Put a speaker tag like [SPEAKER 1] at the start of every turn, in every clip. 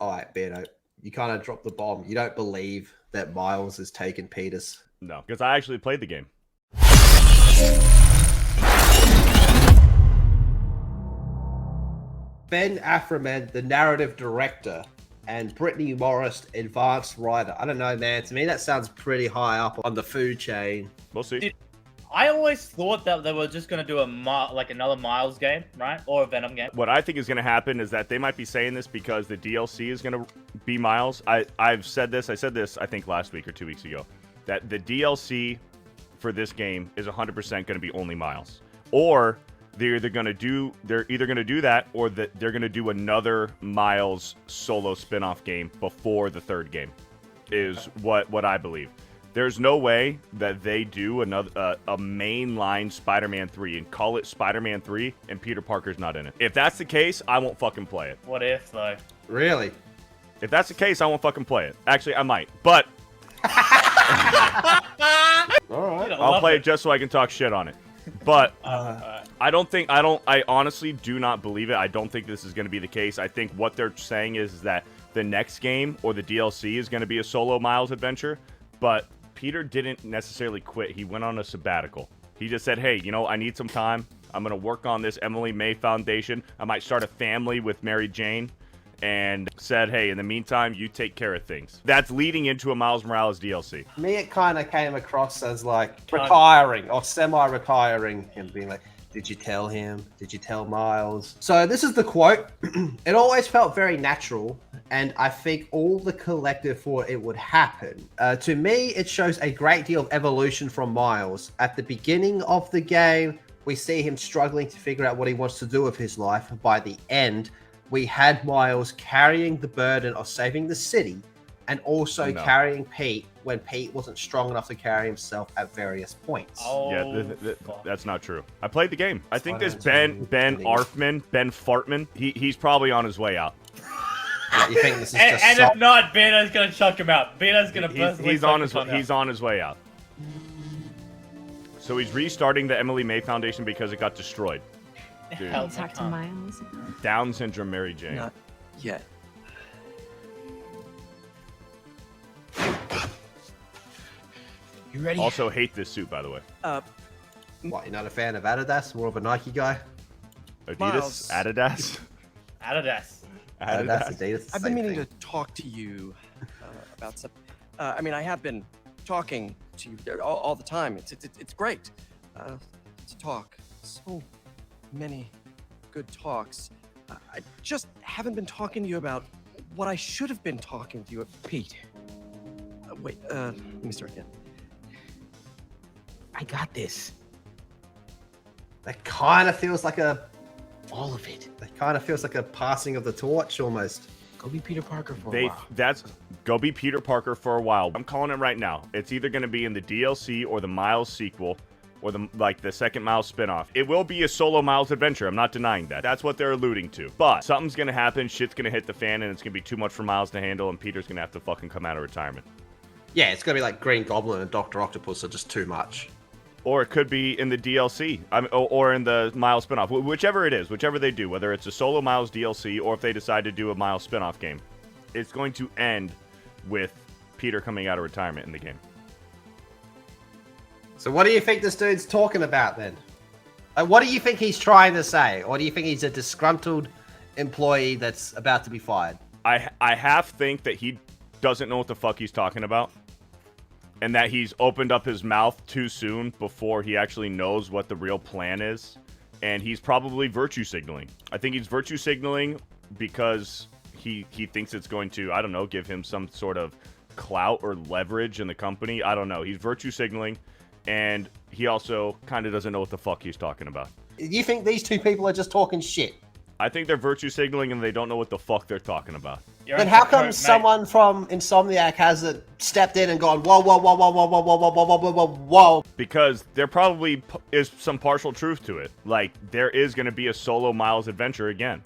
[SPEAKER 1] All right, Beto, you kind of dropped the bomb. You don't believe that Miles has taken Peter's.
[SPEAKER 2] No, because I actually played the game.
[SPEAKER 1] Ben Affleck, the narrative director, and Brittany Morris, advanced writer. I don't know, man. To me, that sounds pretty high up on the food chain.
[SPEAKER 2] We'll see.
[SPEAKER 3] I always thought that they were just gonna do another Miles game, right? Or a Venom game.
[SPEAKER 2] What I think is going to happen is that they might be saying this because the DLC is going to be Miles. I've said this. I said this, I think, last week or 2 weeks ago, that the DLC for this game is 100% going to be only Miles. Or they're either going to do that, or that they're going to do another Miles solo spin-off game before the third game, is what I believe. There's no way that they do another a mainline Spider-Man 3 and call it Spider-Man 3 and Peter Parker's not in it. If that's the case, I won't fucking play it.
[SPEAKER 3] What if, though?
[SPEAKER 1] Really?
[SPEAKER 2] If that's the case, I won't fucking play it. Actually, I might, but
[SPEAKER 1] All right.
[SPEAKER 2] I'll play it just so I can talk shit on it. But I honestly do not believe it. I don't think this is going to be the case. I think what they're saying is that the next game or the DLC is going to be a solo Miles adventure, but Peter didn't necessarily quit. He went on a sabbatical. He just said, hey, I need some time. I'm going to work on this Emily May Foundation. I might start a family with Mary Jane. And said, hey, in the meantime, you take care of things. That's leading into a Miles Morales DLC.
[SPEAKER 1] Me, it kind of came across as like retiring or semi-retiring, him being like, did you tell him? Did you tell Miles? So this is the quote. It always felt very natural, and I think all the collective thought it would happen. To me, it shows a great deal of evolution from Miles. At the beginning of the game, we see him struggling to figure out what he wants to do with his life. By the end, we had Miles carrying the burden of saving the city and also carrying Pete when Pete wasn't strong enough to carry himself at various points.
[SPEAKER 3] Oh,
[SPEAKER 2] yeah, that's not true. I played the game. I think this Ben Fartman, he's probably on his way out.
[SPEAKER 1] Yeah, you think this is just
[SPEAKER 3] and if not, Beta's gonna chuck him out. Beta's gonna
[SPEAKER 2] he's on his way out. So he's restarting the Emily May Foundation because it got destroyed. Dude.
[SPEAKER 4] Talk to Miles.
[SPEAKER 2] Down syndrome, Mary Jane.
[SPEAKER 5] Not yet. You ready?
[SPEAKER 2] Also hate this suit, by the way.
[SPEAKER 1] What, you're not a fan of Adidas? More of a Nike guy?
[SPEAKER 2] Adidas?
[SPEAKER 5] Miles.
[SPEAKER 2] Adidas?
[SPEAKER 1] Adidas.
[SPEAKER 5] I've been meaning to talk to you about something. I mean, I have been talking to you all the time. It's great to talk. So many good talks. I just haven't been talking to you about what I should have been talking to you about. Pete. Wait, let me start again. I got this.
[SPEAKER 1] That kind of feels like
[SPEAKER 5] All of it.
[SPEAKER 1] That kind of feels like a passing of the torch almost.
[SPEAKER 5] Go be Peter Parker for a while.
[SPEAKER 2] Go be Peter Parker for a while. I'm calling it right now. It's either going to be in the DLC or the Miles sequel, or the second Miles spinoff. It will be a solo Miles adventure. I'm not denying that. That's what they're alluding to. But something's gonna happen, shit's gonna hit the fan, and it's gonna be too much for Miles to handle, and Peter's gonna have to fucking come out of retirement.
[SPEAKER 1] Yeah, it's gonna be like Green Goblin and Dr. Octopus are just too much.
[SPEAKER 2] Or it could be in the DLC, or in the Miles spinoff. Whichever it is, whichever they do, whether it's a solo Miles DLC, or if they decide to do a Miles spinoff game, it's going to end with Peter coming out of retirement in the game.
[SPEAKER 1] So what do you think this dude's talking about then? What do you think he's trying to say? Or do you think he's a disgruntled employee that's about to be fired?
[SPEAKER 2] I half think that he doesn't know what the fuck he's talking about, and that he's opened up his mouth too soon before he actually knows what the real plan is, and he's probably virtue signaling. I think he's virtue signaling because he thinks it's going to, I don't know, give him some sort of clout or leverage in the company. I don't know. He's virtue signaling. And he also kind of doesn't know what the fuck he's talking about.
[SPEAKER 1] You think these two people are just talking shit?
[SPEAKER 2] I think they're virtue signaling and they don't know what the fuck they're talking about.
[SPEAKER 1] Then how come someone from Insomniac hasn't stepped in and gone, whoa, whoa, whoa, whoa, whoa, whoa, whoa, whoa, whoa, whoa, whoa, whoa?
[SPEAKER 2] Because there probably is some partial truth to it. Like, there is going to be a solo Miles adventure again.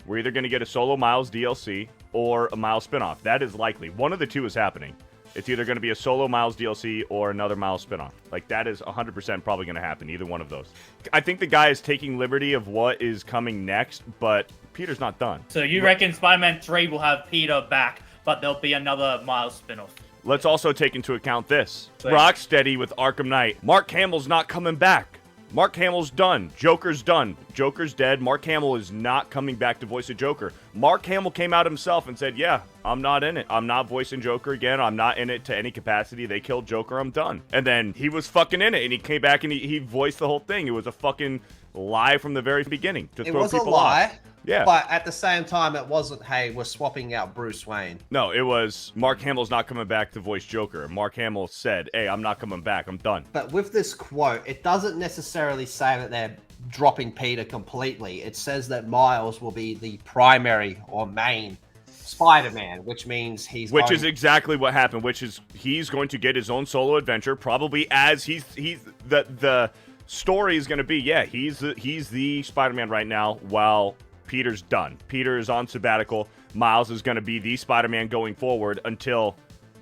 [SPEAKER 2] We're either going to get a solo Miles DLC or a Miles spinoff. That is likely. One of the two is happening. It's either going to be a solo Miles DLC or another Miles spinoff. Like, that is 100% probably going to happen, either one of those. I think the guy is taking liberty of what is coming next, but Peter's not done.
[SPEAKER 3] So you reckon Spider-Man 3 will have Peter back, but there'll be another Miles spin-off?
[SPEAKER 2] Let's also take into account this.
[SPEAKER 3] Same.
[SPEAKER 2] Rocksteady with Arkham Knight. Mark Hamill's not coming back. Mark Hamill's done. Joker's done. Joker's dead. Mark Hamill is not coming back to voice a Joker. Mark Hamill came out himself and said, yeah, I'm not in it. I'm not voicing Joker again. I'm not in it to any capacity. They killed Joker. I'm done. And then he was fucking in it, and he came back and he voiced the whole thing. It was a fucking lie from the very beginning to throw people off.
[SPEAKER 1] It was a lie.
[SPEAKER 2] Yeah.
[SPEAKER 1] But at the same time, it wasn't, hey, we're swapping out Bruce Wayne.
[SPEAKER 2] No, it was Mark Hamill's not coming back to voice Joker. Mark Hamill said, hey, I'm not coming back. I'm done.
[SPEAKER 1] But with this quote, it doesn't necessarily say that they're dropping Peter completely. It says that Miles will be the primary or main Spider-Man, which means
[SPEAKER 2] Which is exactly what happened, which is he's going to get his own solo adventure, probably as the story is going to be, yeah, he's the Spider-Man right now while Peter's done. Peter is on sabbatical. Miles is going to be the Spider-Man going forward until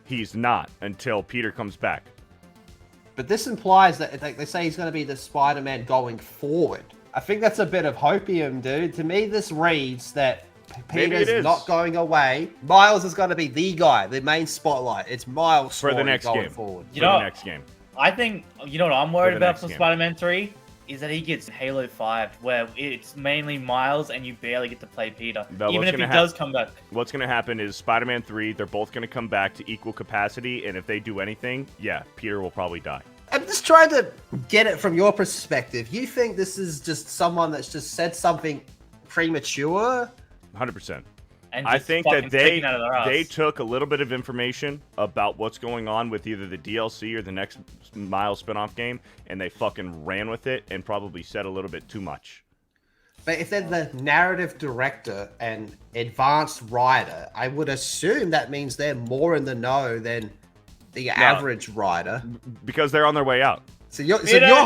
[SPEAKER 2] he's not, until Peter comes back.
[SPEAKER 1] But this implies that they say he's going to be the Spider-Man going forward. I think that's a bit of hopium, dude. To me, this reads that Peter's not going away. Miles is going to be the guy, the main spotlight. It's Miles
[SPEAKER 2] for the next
[SPEAKER 1] going
[SPEAKER 2] game.
[SPEAKER 1] Forward.
[SPEAKER 2] For the next game.
[SPEAKER 3] I think, you know what I'm worried about for
[SPEAKER 2] game.
[SPEAKER 3] Spider-Man 3? Is that he gets Halo 5, where it's mainly Miles and you barely get to play Peter. Even if he does come back.
[SPEAKER 2] What's going to happen is Spider-Man 3, they're both going to come back to equal capacity, and if they do anything, yeah, Peter will probably die.
[SPEAKER 1] I'm just trying to get it from your perspective. You think this is just someone that's just said something premature?
[SPEAKER 2] 100%.
[SPEAKER 3] And
[SPEAKER 2] I
[SPEAKER 3] just
[SPEAKER 2] think
[SPEAKER 3] fucking
[SPEAKER 2] that
[SPEAKER 3] taking it out of their ass.
[SPEAKER 2] they took a little bit of information about what's going on with either the DLC or the next Miles spinoff game, and they fucking ran with it and probably said a little bit too much.
[SPEAKER 1] But if they're the narrative director and advanced writer, I would assume that means they're more in the know than the average writer.
[SPEAKER 2] Because they're on their way out.
[SPEAKER 1] So your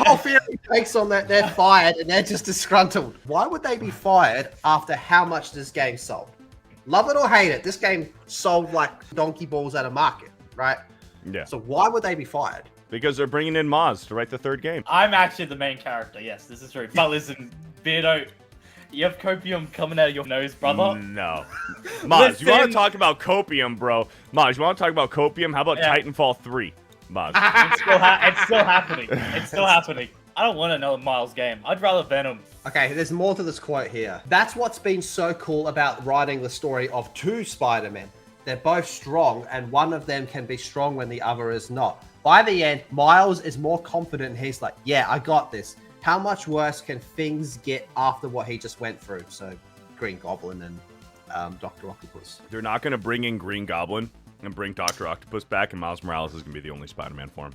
[SPEAKER 1] whole theory takes on that they're fired and they're just disgruntled. Why would they be fired after how much this game sold? Love it or hate it, this game sold like donkey balls at a market, right?
[SPEAKER 2] Yeah.
[SPEAKER 1] So why would they be fired?
[SPEAKER 2] Because they're bringing in Maz to write the third game.
[SPEAKER 3] I'm actually the main character, yes, this is true. But listen, Beardo, you have copium coming out of your nose, brother.
[SPEAKER 2] No. Maz, you want to talk about copium, bro? Maz, you want to talk about copium? How about Titanfall 3? Maz.
[SPEAKER 3] It's still happening. It's still happening. I don't want another Miles game. I'd rather Venom.
[SPEAKER 1] Okay, there's more to this quote here. That's what's been so cool about writing the story of two Spider-Men. They're both strong, and one of them can be strong when the other is not. By the end, Miles is more confident, and he's like, yeah, I got this. How much worse can things get after what he just went through? So, Green Goblin and Dr. Octopus.
[SPEAKER 2] They're not going to bring in Green Goblin and bring Dr. Octopus back, and Miles Morales is going to be the only Spider-Man for him.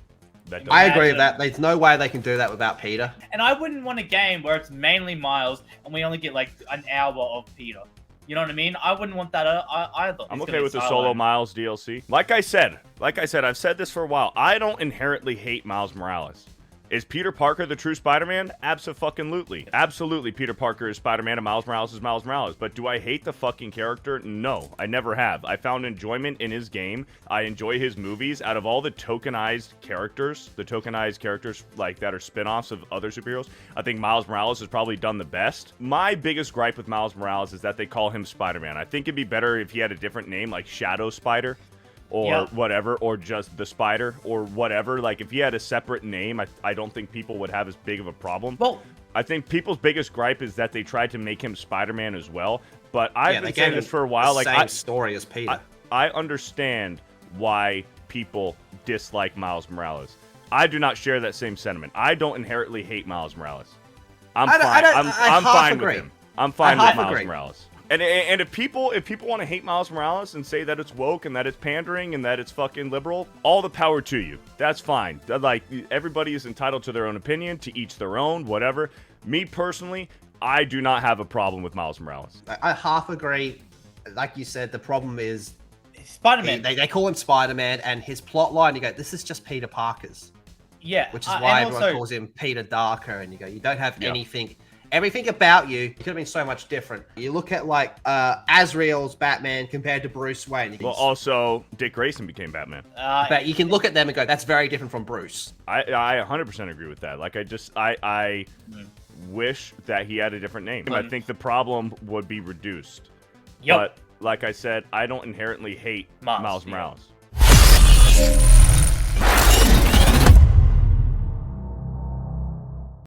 [SPEAKER 1] I agree with that. There's no way they can do that without Peter.
[SPEAKER 3] And I wouldn't want a game where it's mainly Miles and we only get like an hour of Peter. You know what I mean? I wouldn't want that either.
[SPEAKER 2] I'm okay with the solo Miles DLC. Like I said, I've said this for a while. I don't inherently hate Miles Morales. Is Peter Parker the true Spider-Man? Abso-fucking-lutely. Absolutely, Peter Parker is Spider-Man and Miles Morales is Miles Morales. But do I hate the fucking character? No, I never have. I found enjoyment in his game. I enjoy his movies. Out of all the tokenized characters like that are spin-offs of other superheroes, I think Miles Morales has probably done the best. My biggest gripe with Miles Morales is that they call him Spider-Man. I think it'd be better if he had a different name, like Shadow Spider. Or whatever, or just the Spider, or whatever. Like, if he had a separate name, I don't think people would have as big of a problem.
[SPEAKER 3] Well,
[SPEAKER 2] I think people's biggest gripe is that they tried to make him Spider-Man as well. But I've been saying this for a while. Like,
[SPEAKER 1] same story as Peter.
[SPEAKER 2] I understand why people dislike Miles Morales. I do not share that same sentiment. I don't inherently hate Miles Morales. I'm fine with him. I'm fine with Miles Morales. And if people want to hate Miles Morales and say that it's woke and that it's pandering and that it's fucking liberal, all the power to you. That's fine. Like, everybody is entitled to their own opinion, to each their own, whatever. Me personally, I do not have a problem with Miles Morales.
[SPEAKER 1] I half agree. Like you said, the problem is
[SPEAKER 3] Spider-Man.
[SPEAKER 1] They call him Spider-Man, and his plot line, you go, this is just Peter Parker's.
[SPEAKER 3] Yeah.
[SPEAKER 1] Which is why everyone calls him Peter Darker, and you go, you don't have anything. Everything about you could have been so much different. You look at, like, Azrael's Batman compared to Bruce Wayne.
[SPEAKER 2] Well, also, Dick Grayson became Batman.
[SPEAKER 1] But you can look at them and go, that's very different from Bruce.
[SPEAKER 2] I 100% agree with that. Like, wish that he had a different name. I think the problem would be reduced.
[SPEAKER 3] Yep.
[SPEAKER 2] But like I said, I don't inherently hate Miles
[SPEAKER 3] yeah.
[SPEAKER 2] Morales.